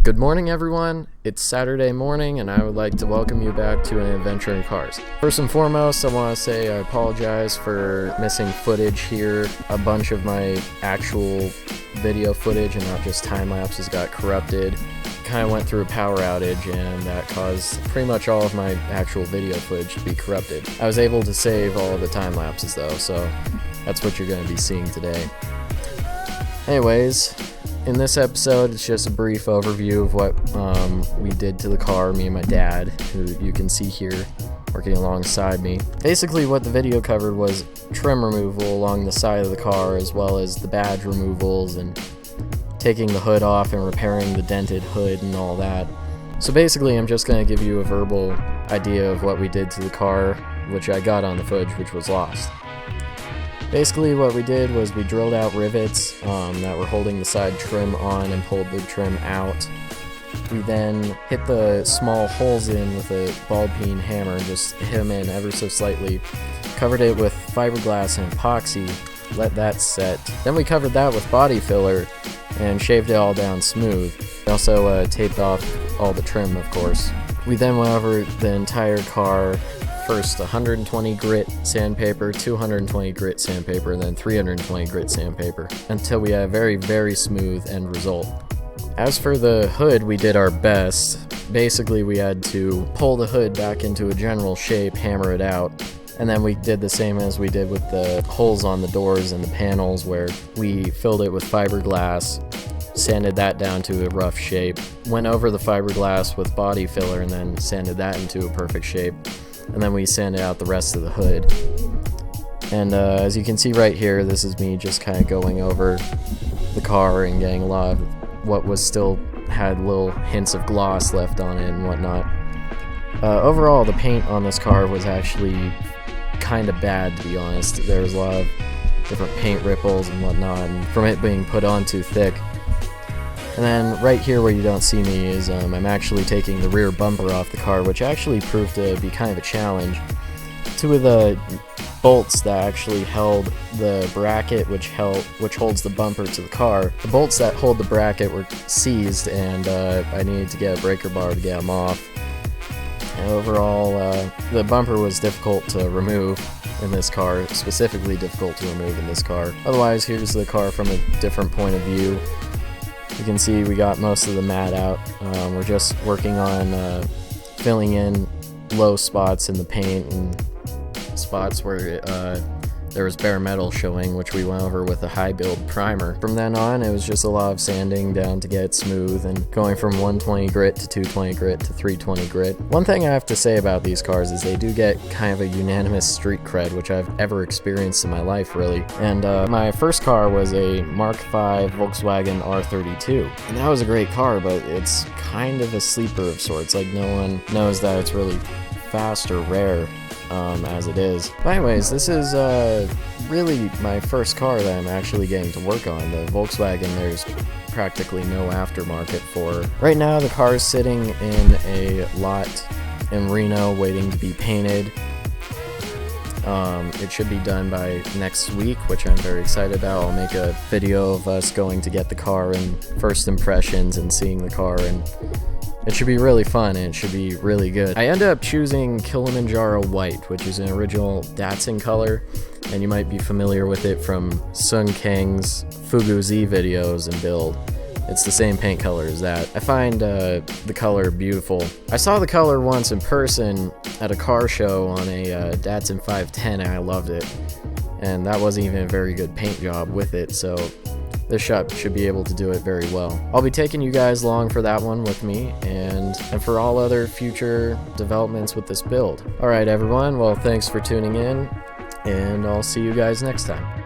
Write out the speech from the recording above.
Good morning, everyone. It's Saturday morning, and I would like to welcome you back to An Adventure in Cars. First and foremost, I want to say I apologize for missing footage here. A bunch of my actual video footage and not just time lapses got corrupted. Kind of went through a power outage, and that caused pretty much all of my actual video footage to be corrupted. I was able to save all of the time lapses though, so that's what you're going to be seeing today. Anyways, in this episode, it's just a brief overview of what we did to the car, me and my dad, who you can see here working alongside me. Basically, what the video covered was trim removal along the side of the car, as well as the badge removals and taking the hood off and repairing the dented hood and all that. So basically, I'm just going to give you a verbal idea of what we did to the car, which I got on the footage, which was lost. Basically, what we did was we drilled out rivets that were holding the side trim on and pulled the trim out. We then hit the small holes in with a ball peen hammer, just hit them in ever so slightly. Covered it with fiberglass and epoxy, let that set. Then we covered that with body filler and shaved it all down smooth. We also taped off all the trim, of course. We then went over the entire car. First 120 grit sandpaper, 220 grit sandpaper, and then 320 grit sandpaper until we had a very, very smooth end result. As for the hood, we did our best. Basically, we had to pull the hood back into a general shape, hammer it out, and then we did the same as we did with the holes on the doors and the panels, where we filled it with fiberglass, sanded that down to a rough shape, went over the fiberglass with body filler, and then sanded that into a perfect shape. And then we sanded out the rest of the hood. And as you can see right here, this is me just kind of going over the car and getting a lot of what was still had little hints of gloss left on it and whatnot. Overall, the paint on this car was actually kind of bad, to be honest. There was a lot of different paint ripples and whatnot, and from it being put on too thick. And then right here where you don't see me is I'm actually taking the rear bumper off the car, which actually proved to be kind of a challenge. Two of the bolts that actually held the bracket which holds the bumper to the car, the bolts that hold the bracket were seized, and I needed to get a breaker bar to get them off. And overall, the bumper was difficult to remove in this car, specifically difficult to remove in this car. Otherwise, here's the car from a different point of view. You can see we got most of the mat out. We're just working on filling in low spots in the paint and spots where there was bare metal showing, which we went over with a high build primer. From then on, it was just a lot of sanding down to get it smooth and going from 120 grit to 220 grit to 320 grit. One thing I have to say about these cars is they do get kind of a unanimous street cred, which I've ever experienced in my life, really. And my first car was a Mark V Volkswagen R32. And that was a great car, but it's kind of a sleeper of sorts. Like, no one knows that it's really fast or rare. As it is. But anyways, this is really my first car that I'm actually getting to work on. The Volkswagen, there's practically no aftermarket for. Right now, the car is sitting in a lot in Reno waiting to be painted. It should be done by next week, which I'm very excited about. I'll make a video of us going to get the car and first impressions and seeing the car, and it should be really fun, and it should be really good. I ended up choosing Kilimanjaro White, which is an original Datsun color, and you might be familiar with it from Sun Kang's Fugu Z videos and build. It's the same paint color as that. I find the color beautiful. I saw the color once in person at a car show on a Datsun 510, and I loved it. And that wasn't even a very good paint job with it, so this shop should be able to do it very well. I'll be taking you guys along for that one with me, and for all other future developments with this build. Alright everyone, well, thanks for tuning in, and I'll see you guys next time.